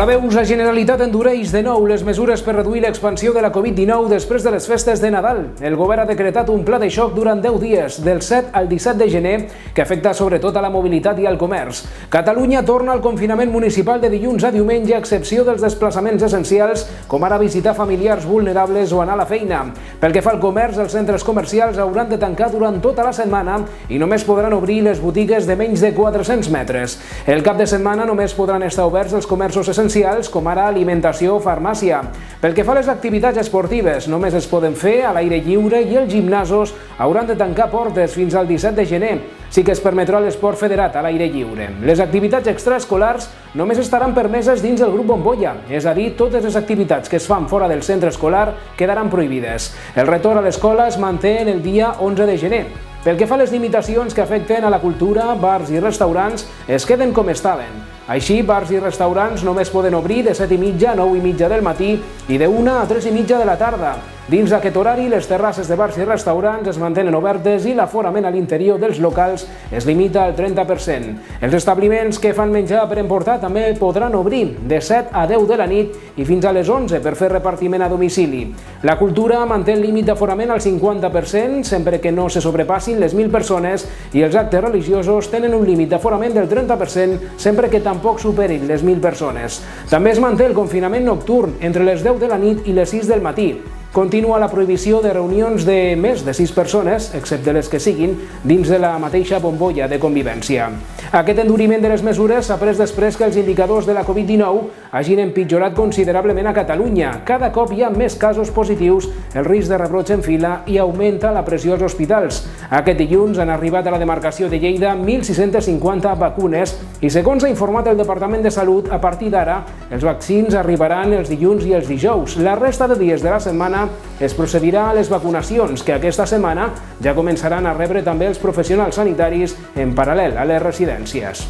Veus, la Generalitat endureix de nou les mesures per reduir l'expansió de la Covid-19 després de les festes de Nadal. El govern ha decretat un pla de xoc durant 10 dies, del 7 al 17 de gener, que afecta sobretot a la mobilitat i al comerç. Catalunya torna al confinament municipal de dilluns a diumenge, a excepció dels desplaçaments essencials, com ara visitar familiars vulnerables o anar a la feina. Pel que fa al comerç, els centres comercials hauran de tancar durant tota la setmana i només podran obrir les botigues de menys de 400 metres. El cap de setmana només podran estar oberts els comerços essencials, com ara alimentació o farmàcia. Pel que fa a les activitats esportives, només es poden fer a l'aire lliure i els gimnasos hauran de tancar portes fins al 17 de gener. Sí que es permetrà l'esport federat a l'aire lliure. Les activitats extraescolars només estaran permeses dins el grup Bombolla, és a dir, totes les activitats que es fan fora del centre escolar quedaran prohibides. El retorn a l'escola es manté el dia 11 de gener. Pel que fa a les limitacions que afecten a la cultura, bars i restaurants es queden com estaven. Així, bars i restaurants només poden obrir de 7:30 a 9:30 del matí i de 1 a 3:30 de la tarda. Dins d'aquest horari, les terrasses de bars i restaurants es mantenen obertes i l'aforament a l'interior dels locals es limita al 30%. Els establiments que fan menjar per emportar també podran obrir de 7 a 10 de la nit i fins a les 11 per fer repartiment a domicili. La cultura manté el límit d'aforament al 50%, sempre que no se sobrepassin les 1.000 persones, i els actes religiosos tenen un límit d'aforament del 30%, sempre que tampoc superin les 1.000 persones. També es manté el confinament nocturn entre les 10 de la nit i les 6 del matí. Continua la prohibició de reunions de més de 6 persones, excepte les que siguin, dins de la mateixa bombolla de convivència. Aquest enduriment de les mesures s'ha pres després que els indicadors de la Covid-19 hagin empitjorat considerablement a Catalunya. Cada cop hi ha més casos positius, el risc de rebrots en fila i augmenta la pressió als hospitals. Aquest dilluns han arribat a la demarcació de Lleida 1.650 vacunes i, segons ha informat el Departament de Salut, a partir d'ara els vaccins arribaran els dilluns i els dijous. La resta de dies de la setmana es procedirà a les vacunacions, que aquesta setmana ja començaran a rebre també els professionals sanitaris en paral·lel a les residències.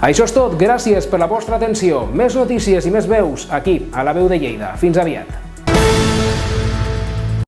Això és tot, gràcies per la vostra atenció. Més notícies i més veus aquí, a La Veu de Lleida. Fins aviat.